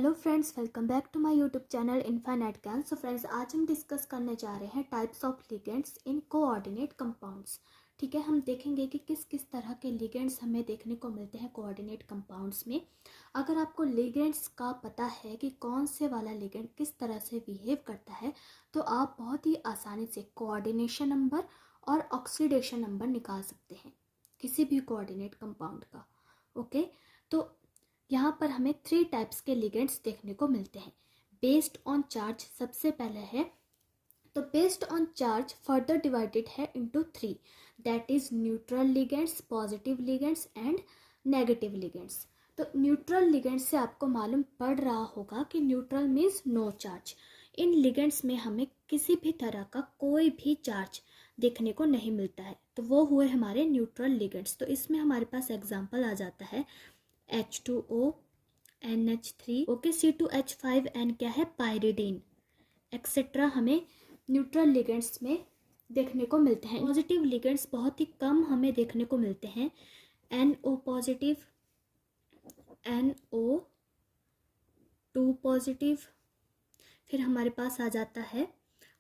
Hello friends, welcome back to my YouTube channel infinite Gyan. So friends, आज हम discuss करने जा रहे हैं types of ligands in coordinate compounds. ठीक है, हम देखेंगे कि किस किस तरह के लिगेंड्स हमें देखने को मिलते हैं कोऑर्डिनेट कंपाउंड्स में। अगर आपको लिगेंड्स का पता है कि कौन से वाला लिगेंड किस तरह से बिहेव करता है, तो आप बहुत ही आसानी से कोऑर्डिनेशन नंबर और ऑक्सीडेशन नंबर निकाल सकते हैं किसी भी कोऑर्डिनेट कंपाउंड का। ओके, तो यहाँ पर हमें 3 टाइप्स के लिगेंड्स देखने को मिलते हैं। बेस्ड ऑन चार्ज सबसे पहले है, तो based on charge further divided है into 3, that is neutral ligands, positive ligands and negative ligands. तो न्यूट्रल लिगेंड्स से आपको मालूम पड़ रहा होगा कि न्यूट्रल मीन्स नो चार्ज। इन लिगेंड्स में हमें किसी भी तरह का कोई भी चार्ज देखने को नहीं मिलता है, तो वो हुए हमारे न्यूट्रल लिगेंड्स। तो इसमें हमारे पास एग्जाम्पल आ जाता है H2O, NH3, ओके, C2H5N क्या है, पायरिडीन एक्सेट्रा हमें न्यूट्रल लिगेंड्स में देखने को मिलते हैं। पॉजिटिव लिगेंड्स बहुत ही कम हमें देखने को मिलते हैं। NO पॉजिटिव, NO2 पॉजिटिव, फिर हमारे पास आ जाता है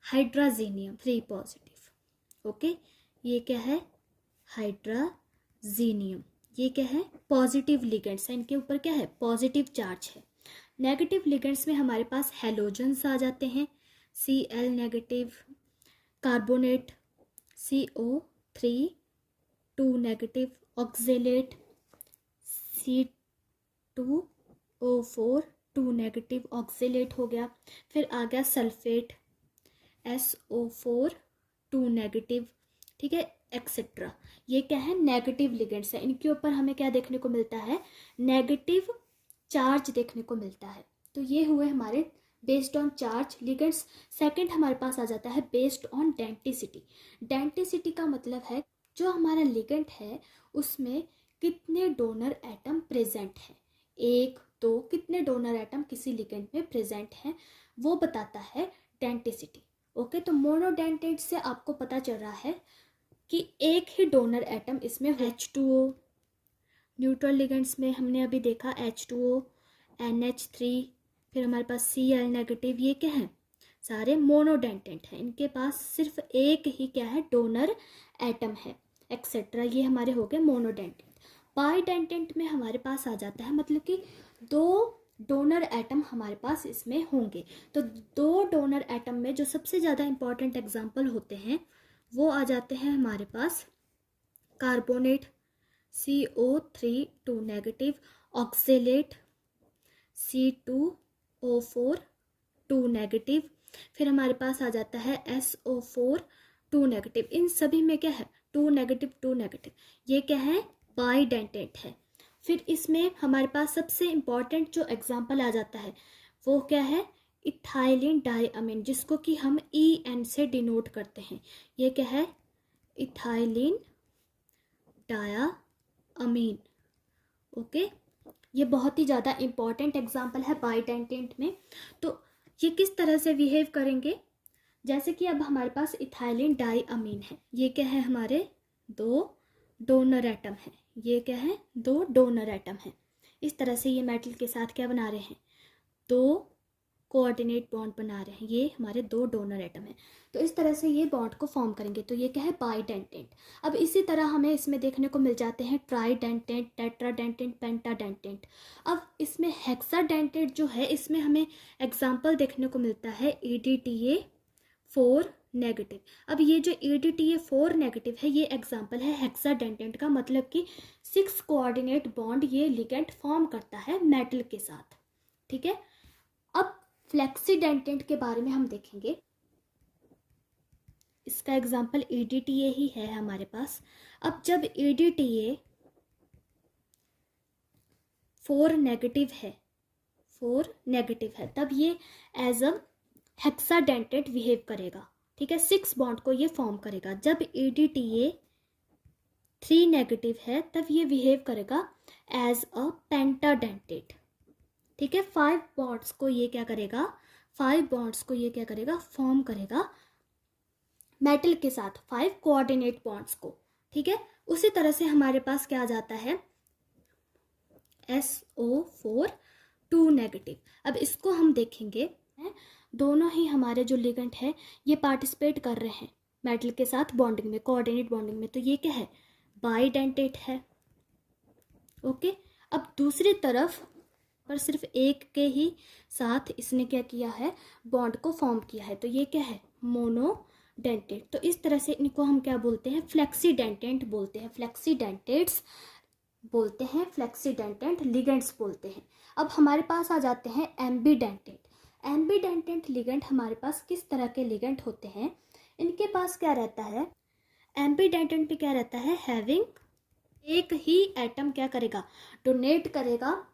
हाइड्राजीनियम 3 पॉजिटिव। ओके, ये क्या है, हाइड्राजीनियम, ये क्या है, पॉजिटिव लिगेंड्स है, इनके ऊपर क्या है, पॉजिटिव चार्ज है। नेगेटिव लिगेंड्स में हमारे पास हेलोजन्स आ जाते हैं, Cl negative, carbonate CO3 2 negative, oxalate C2O4 2 negative, oxalate हो गया। फिर आ गया सल्फेट SO4 2 नेगेटिव, ठीक है, एक्सेट्रा। ये क्या है, नेगेटिव लिगेंड्स है, इनके ऊपर हमें क्या देखने को मिलता है, नेगेटिव चार्ज देखने को मिलता है। तो ये हुए हमारे based on charge ligands. Second हमारे पास आ जाता है बेस्ड ऑन डेंटिसिटी। डेंटिसिटी का मतलब है जो हमारा लिगेंड है उसमें कितने डोनर एटम प्रेजेंट है, 1 2, कितने डोनर एटम किसी लिगेंड में प्रेजेंट हैं, वो बताता है डेंटिसिटी। ओके, तो मोनोडेंटेट से आपको पता चल रहा है कि एक ही डोनर एटम इसमें H2O, न्यूट्रल लिगेंड्स में हमने अभी देखा H2O, NH3, फिर हमारे पास Cl नेगेटिव, ये क्या है, सारे मोनोडेंटेट हैं, इनके पास सिर्फ एक ही क्या है, डोनर एटम है एक्सेट्रा। ये हमारे हो गए मोनोडेंटेट। बाइडेंटेट में हमारे पास आ जाता है, मतलब कि 2 डोनर एटम हमारे पास इसमें होंगे। तो 2 डोनर एटम में जो सबसे ज़्यादा इंपॉर्टेंट एग्जाम्पल होते हैं वो आ जाते हैं हमारे पास carbonate CO3 2 negative, oxalate C2O4 2 negative, फिर हमारे पास आ जाता है SO4 2 नेगेटिव। इन सभी में क्या है, 2 नेगेटिव 2 नेगेटिव, ये क्या है, बाइडेंटेट है। फिर इसमें हमारे पास सबसे इम्पॉर्टेंट जो एग्जाम्पल आ जाता है वो क्या है, इथाइलिन डाइअमीन, जिसको कि हम EN से डिनोट करते हैं। ये क्या है, इथाइलिन डाइअमीन। ओके, ये बहुत ही ज़्यादा इम्पॉर्टेंट एग्जाम्पल है बाइडेंटेट में। तो ये किस तरह से बिहेव करेंगे, जैसे कि अब हमारे पास इथाइलिन डाइअमीन है, ये क्या है, हमारे 2 डोनर एटम है, ये क्या है, 2 डोनर एटम है। इस तरह से ये मेटल के साथ क्या बना रहे हैं, 2 कोऑर्डिनेट बॉन्ड बना रहे हैं, ये हमारे 2 डोनर एटम है। तो इस तरह से ये बॉन्ड को फॉर्म करेंगे, तो ये क्या है, बाइडेंटेट। अब इसी तरह हमें इसमें देखने को मिल जाते हैं ट्राइडेंटेट, टेट्राडेंटेट, पेंटाडेंटेट। अब इसमें हेक्साडेंटेट जो है, इसमें हमें एग्जाम्पल देखने को मिलता है EDTA4 नेगेटिव। अब ये जो EDTA4 नेगेटिव है, ये एग्जाम्पल है हेक्साडेंटेट का, मतलब कि 6 कोऑर्डिनेट बॉन्ड ये लिगेंड फॉर्म करता है मेटल के साथ। ठीक है, अब फ्लेक्सीडेंटेट के बारे में हम देखेंगे। इसका एग्जाम्पल EDTA ही है हमारे पास। अब जब EDTA4 नेगेटिव है, 4 नेगेटिव है, तब ये एज अ हेक्साडेंटेट बिहेव करेगा। ठीक है, 6 बॉन्ड को ये फॉर्म करेगा। जब EDTA3 नेगेटिव है, तब ये बिहेव करेगा एज अ पेंटाडेंटेट। ठीक है, 5 बॉन्ड्स को ये क्या करेगा, 5 बॉन्ड्स को ये क्या करेगा, फॉर्म करेगा मेटल के साथ, 5 कोऑर्डिनेट बॉन्ड्स को। ठीक है, उसी तरह से हमारे पास क्या आ जाता है, SO4 टू नेगेटिव। अब इसको हम देखेंगे, दोनों ही हमारे जो लिगेंड है ये पार्टिसिपेट कर रहे हैं मेटल के साथ बॉन्डिंग में, कोऑर्डिनेट बॉन्डिंग में, तो ये क्या है, बाइडेंटेट है। ओके, अब दूसरी तरफ पर सिर्फ एक के ही साथ इसने क्या किया है, बॉन्ड को फॉर्म किया है, तो ये क्या है, मोनोडेंटेट। तो इस तरह से इनको हम क्या बोलते हैं, फ्लेक्सीडेंटेंट बोलते हैं, फ्लेक्सीडेंटेट्स बोलते हैं, फ्लेक्सीडेंटेंट लिगेंड्स बोलते हैं। अब हमारे पास आ जाते हैं एम्बीडेंटेंट। एम्बीडेंटेंट लिगेंड हमारे पास किस तरह के लिगेंड होते हैं, इनके पास क्या रहता है, एम्बीडेंटेंट पे क्या रहता है, हैविंग, एक ही एटम क्या करेगा, डोनेट करेगा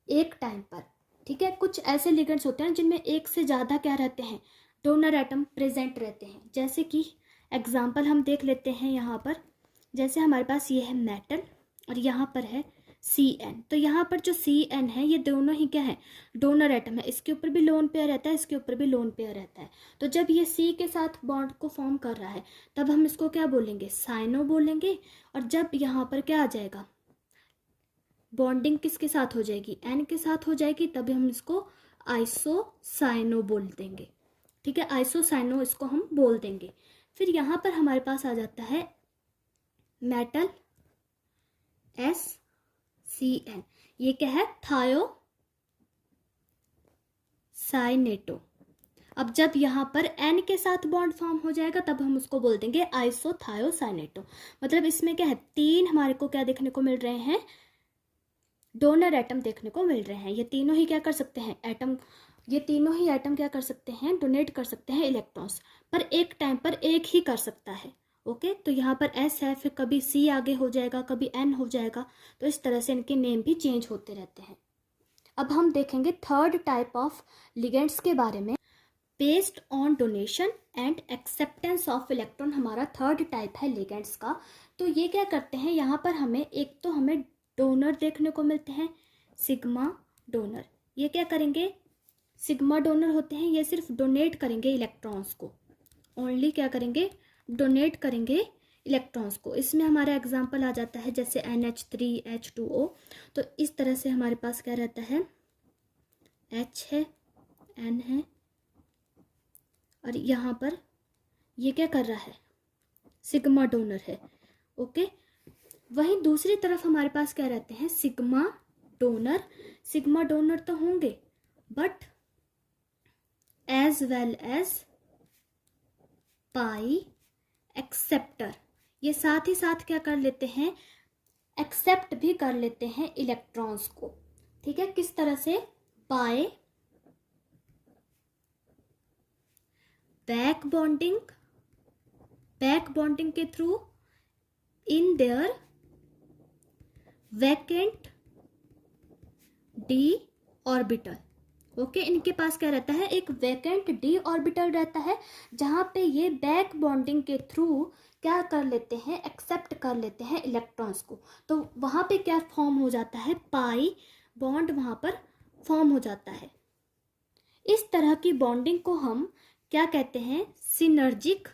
एक टाइम पर। ठीक है, कुछ ऐसे लिगेंड्स होते हैं जिनमें एक से ज़्यादा क्या रहते हैं, डोनर एटम प्रेजेंट रहते हैं। जैसे कि एग्जांपल हम देख लेते हैं यहाँ पर, जैसे हमारे पास ये है मेटल और यहाँ पर है Cn, तो यहाँ पर जो Cn है ये दोनों ही क्या है, डोनर एटम है। इसके ऊपर भी लोन पेयर रहता है, इसके ऊपर भी लोन पेयर रहता है। तो जब ये C के साथ बॉन्ड को फॉर्म कर रहा है तब हम इसको क्या बोलेंगे, साइनो बोलेंगे। और जब यहाँ पर क्या आ जाएगा, बॉन्डिंग किसके साथ हो जाएगी, N के साथ हो जाएगी, तभी हम इसको आइसोसाइनो बोल देंगे। ठीक है, आइसोसाइनो इसको हम बोल देंगे। फिर यहाँ पर हमारे पास आ जाता है मेटल SCN, ये क्या है, थायोसाइनेटो। अब जब यहाँ पर N के साथ बॉन्ड फॉर्म हो जाएगा तब हम उसको बोल देंगे आइसोथायोसाइनेटो। मतलब इसमें क्या है, तीन हमारे को क्या देखने को मिल रहे हैं, डोनर एटम देखने को मिल रहे हैं। ये तीनों ही क्या कर सकते हैं, एटम, ये तीनों ही एटम क्या कर सकते हैं, डोनेट कर सकते हैं इलेक्ट्रॉन्स, पर एक टाइम पर एक ही कर सकता है। ओके, तो यहाँ पर S है, फिर कभी C आगे हो जाएगा, कभी N हो जाएगा, तो इस तरह से इनके नेम भी चेंज होते रहते हैं। अब हम देखेंगे थर्ड टाइप ऑफ लिगेंड्स के बारे में, based on donation and acceptance of electron, हमारा थर्ड टाइप है लिगेंड्स का। तो ये क्या करते हैं, यहाँ पर हमें एक तो हमें डोनर देखने को मिलते हैं, सिग्मा डोनर। ये क्या करेंगे, सिग्मा डोनर होते हैं, ये सिर्फ डोनेट करेंगे इलेक्ट्रॉन्स को, ओनली क्या करेंगे, डोनेट करेंगे इलेक्ट्रॉन्स को। इसमें हमारा एग्जांपल आ जाता है जैसे NH3H2O। तो इस तरह से हमारे पास क्या रहता है, H है, N है, और यहाँ पर ये क्या कर रहा है, सिग्मा डोनर है। ओके, वहीं दूसरी तरफ हमारे पास क्या रहते हैं, सिग्मा डोनर। सिग्मा डोनर तो होंगे but as well as pi acceptor, ये साथ ही साथ क्या कर लेते हैं, एक्सेप्ट भी कर लेते हैं इलेक्ट्रॉन्स को। ठीक है, किस तरह से, बाय बैक बॉन्डिंग के through in their vacant d orbital. Okay, इनके पास क्या रहता है, एक वैकेंट d ऑर्बिटल रहता है, जहां पे ये बैक बॉन्डिंग के थ्रू क्या कर लेते हैं, एक्सेप्ट कर लेते हैं इलेक्ट्रॉन्स को। तो वहां पे क्या फॉर्म हो जाता है, पाई बॉन्ड वहां पर फॉर्म हो जाता है। इस तरह की बॉन्डिंग को हम क्या कहते हैं, सिनर्जिक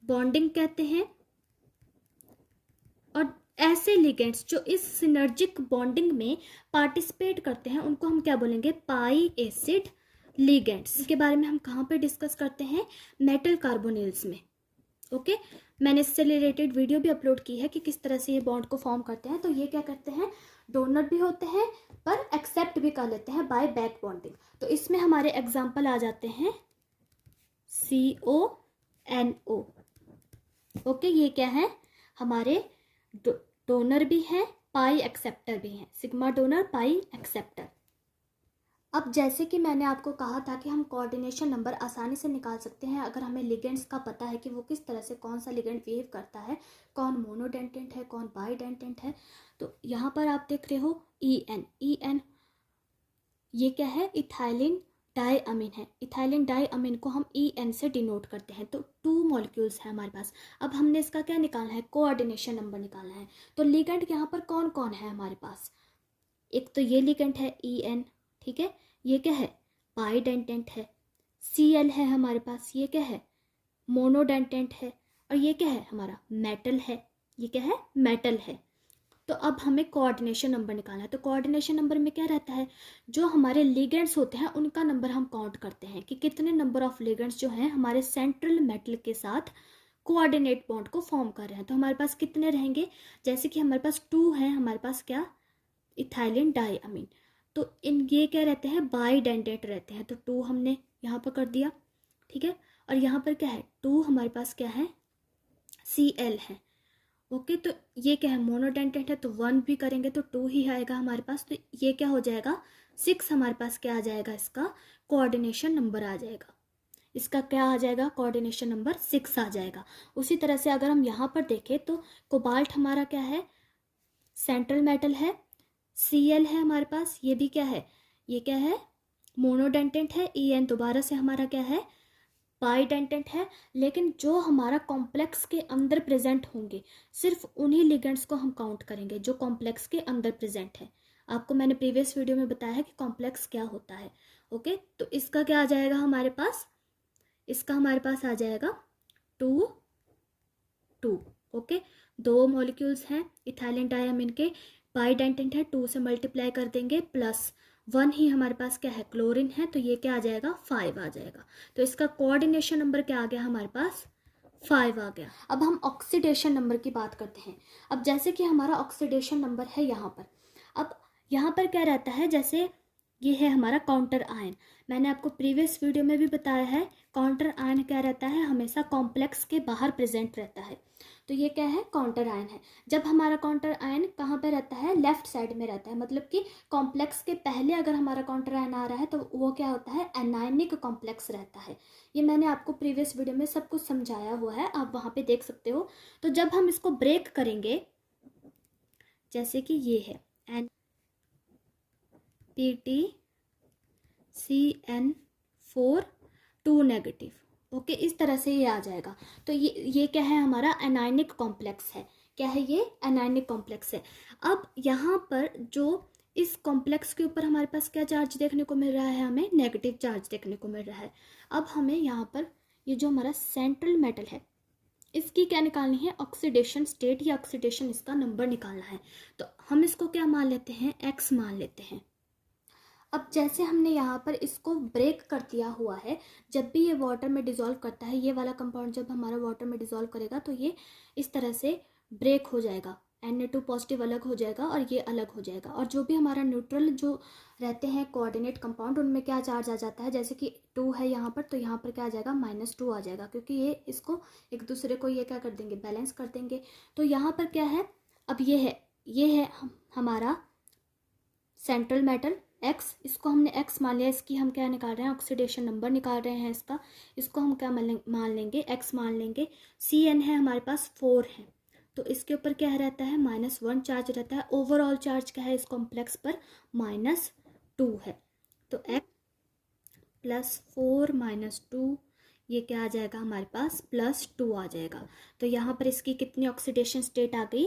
बॉन्डिंग कहते हैं। और ऐसे लिगेंड्स जो इस सिनर्जिक बॉन्डिंग में पार्टिसिपेट करते हैं उनको हम क्या बोलेंगे, पाई एसिड लिगेंड्स। इसके बारे में हम कहाँ पे डिस्कस करते हैं, मेटल कार्बोनिल्स में। ओके, मैंने इससे रिलेटेड वीडियो भी अपलोड की है कि किस तरह से ये बॉन्ड को फॉर्म करते हैं। तो ये क्या करते हैं, डोनर भी होते हैं पर एक्सेप्ट भी कर लेते हैं बाय बैक बॉन्डिंग। तो इसमें हमारे एग्जाम्पल आ जाते हैं CONO। ओके, ये क्या है, हमारे डोनर भी हैं, पाई एक्सेप्टर भी हैं, सिग्मा डोनर, पाई एक्सेप्टर। अब जैसे कि मैंने आपको कहा था कि हम कोऑर्डिनेशन नंबर आसानी से निकाल सकते हैं अगर हमें लिगेंड्स का पता है कि वो किस तरह से, कौन सा लिगेंड बिहेव करता है, कौन मोनोडेंटेंट है, कौन बाइडेंटेंट है। तो यहाँ पर आप देख रहे हो EN, ये क्या है, इथाइलिन डाईअमीन है। इथाइलिन डाईअमीन को हम EN से डिनोट करते हैं। तो 2 मॉलिक्यूल्स है हमारे पास। अब हमने इसका क्या निकालना है, कोऑर्डिनेशन नंबर निकालना है। तो लिगेंड यहाँ पर कौन कौन है हमारे पास, एक तो ये लिगेंड है EN, ठीक है, ये क्या है, बाइडेंटेंट है। Cl है हमारे पास, ये क्या है, मोनोडेंटेंट है। और ये क्या है, हमारा मेटल है, ये क्या है, मेटल है। तो अब हमें कोऑर्डिनेशन नंबर निकालना है। तो कोऑर्डिनेशन नंबर में क्या रहता है, जो हमारे लिगेंड्स होते हैं उनका नंबर हम काउंट करते हैं कि कितने नंबर ऑफ लिगेंड्स जो हैं हमारे सेंट्रल मेटल के साथ कोऑर्डिनेट बॉन्ड को फॉर्म कर रहे हैं। तो हमारे पास कितने रहेंगे, जैसे कि हमारे पास 2 है, हमारे पास क्या, इथाइलिन डाइअमीन। तो इन ये क्या रहते हैं, बाइडेंटेट रहते हैं। तो 2 हमने यहाँ पर कर दिया, ठीक है। और यहाँ पर क्या है, 2 हमारे पास क्या है, Cl है। ओके, तो ये क्या है, मोनोडेंटेट है, तो 1 भी करेंगे तो 2 ही आएगा हमारे पास। तो ये क्या हो जाएगा, 6 हमारे पास क्या आ जाएगा, इसका कोऑर्डिनेशन नंबर आ जाएगा। इसका क्या आ जाएगा, कोऑर्डिनेशन नंबर 6 आ जाएगा। उसी तरह से अगर हम यहाँ पर देखें तो कोबाल्ट हमारा क्या है, सेंट्रल मेटल है, Cl है हमारे पास, ये भी क्या है, ये क्या है, मोनोडेंटेट है। En दोबारा से हमारा क्या है, बाइडेंटेट है। लेकिन जो हमारा कॉम्प्लेक्स के अंदर प्रेजेंट होंगे, सिर्फ उन्हीं लिगेंड्स को हम काउंट करेंगे जो कॉम्प्लेक्स के अंदर प्रेजेंट है। आपको मैंने प्रीवियस वीडियो में बताया है कि कॉम्प्लेक्स क्या होता है। ओके, तो इसका क्या आ जाएगा हमारे पास, इसका हमारे पास आ जाएगा 2 2। ओके, 2 मॉलिक्यूल्स हैं इथाइलिन डाइअमीन के, बाइडेंटेट है, 2 से मल्टीप्लाई कर देंगे, प्लस 1 ही हमारे पास क्या है, क्लोरीन है। तो ये क्या आ जाएगा, 5 आ जाएगा। तो इसका कोऑर्डिनेशन नंबर क्या आ गया हमारे पास, 5 आ गया। अब हम ऑक्सीडेशन नंबर की बात करते हैं। अब जैसे कि हमारा ऑक्सीडेशन नंबर है यहाँ पर, अब यहाँ पर क्या रहता है, जैसे ये है हमारा काउंटर आयन। मैंने आपको प्रीवियस वीडियो में भी बताया है, काउंटर आयन क्या रहता है, हमेशा कॉम्प्लेक्स के बाहर प्रेजेंट रहता है। तो ये क्या है, काउंटर आयन है। जब हमारा काउंटर आयन कहाँ पे रहता है, लेफ्ट साइड में रहता है, मतलब कि कॉम्प्लेक्स के पहले अगर हमारा काउंटर आयन आ रहा है तो वो क्या होता है, एनायनिक कॉम्प्लेक्स रहता है। ये मैंने आपको प्रीवियस वीडियो में सब कुछ समझाया हुआ है, आप वहाँ पे देख सकते हो। तो जब हम इसको ब्रेक करेंगे, जैसे कि ये है PtCN4 2 नेगेटिव। ओके, इस तरह से ये आ जाएगा। तो ये क्या है, हमारा एनायनिक कॉम्प्लेक्स है। क्या है ये, एनायनिक कॉम्प्लेक्स है। अब यहाँ पर जो इस कॉम्प्लेक्स के ऊपर हमारे पास क्या चार्ज देखने को मिल रहा है, हमें नेगेटिव चार्ज देखने को मिल रहा है। अब हमें यहाँ पर ये जो हमारा सेंट्रल मेटल है, इसकी क्या निकालनी है, ऑक्सीडेशन स्टेट या ऑक्सीडेशन इसका नंबर निकालना है। तो हम इसको क्या मान लेते हैं, x मान लेते हैं। अब जैसे हमने यहाँ पर इसको ब्रेक कर दिया हुआ है, जब भी ये वाटर में डिज़ोल्व करता है, ये वाला कंपाउंड जब हमारा वाटर में डिज़ोल्व करेगा तो ये इस तरह से ब्रेक हो जाएगा, Na2 पॉजिटिव अलग हो जाएगा और ये अलग हो जाएगा। और जो भी हमारा न्यूट्रल जो रहते हैं कोऑर्डिनेट कंपाउंड, उनमें क्या चार्ज आ जाता है, जैसे कि 2 है यहाँ पर, तो यहाँ पर क्या आ जाएगा, -2 आ जाएगा, क्योंकि ये इसको एक दूसरे को ये क्या कर देंगे, बैलेंस कर देंगे। तो यहाँ पर क्या है, अब ये है हमारा सेंट्रल मेटल X, इसको हमने X मान लिया। इसकी हम क्या निकाल रहे हैं, ऑक्सीडेशन नंबर निकाल रहे हैं इसका। इसको हम क्या मान लेंगे, X मान लेंगे। Cn है हमारे पास 4 है, तो इसके ऊपर क्या रहता है, -1 चार्ज रहता है। ओवरऑल चार्ज क्या है इस कॉम्प्लेक्स पर, -2 है। तो X +4 -2, ये क्या आ जाएगा हमारे पास, +2 आ जाएगा। तो यहाँ पर इसकी कितनी ऑक्सीडेशन स्टेट आ गई,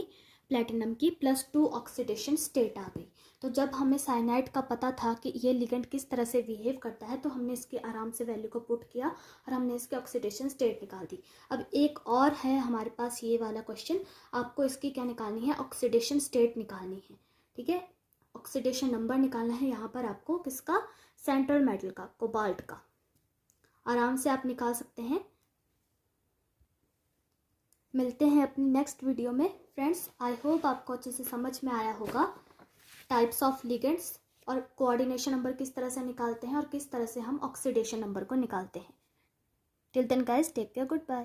प्लेटिनम की +2 ऑक्सीडेशन स्टेट आ गई। तो जब हमें साइनाइड का पता था कि ये लिगेंड किस तरह से बिहेव करता है, तो हमने इसकी आराम से वैल्यू को पुट किया और हमने इसकी ऑक्सीडेशन स्टेट निकाल दी। अब एक और है हमारे पास ये वाला क्वेश्चन, आपको इसकी क्या निकालनी है, ऑक्सीडेशन स्टेट निकालनी है। ठीक है, ऑक्सीडेशन नंबर निकालना है यहाँ पर आपको, किसका, सेंट्रल मेटल का, कोबाल्ट का। आराम से आप निकाल सकते हैं। मिलते हैं अपनी नेक्स्ट वीडियो में फ्रेंड्स। आई होप आपको अच्छे से समझ में आया होगा टाइप्स ऑफ लिगेंड्स और कोऑर्डिनेशन नंबर किस तरह से निकालते हैं और किस तरह से हम ऑक्सीडेशन नंबर को निकालते हैं। Till then guys, take care, good bye.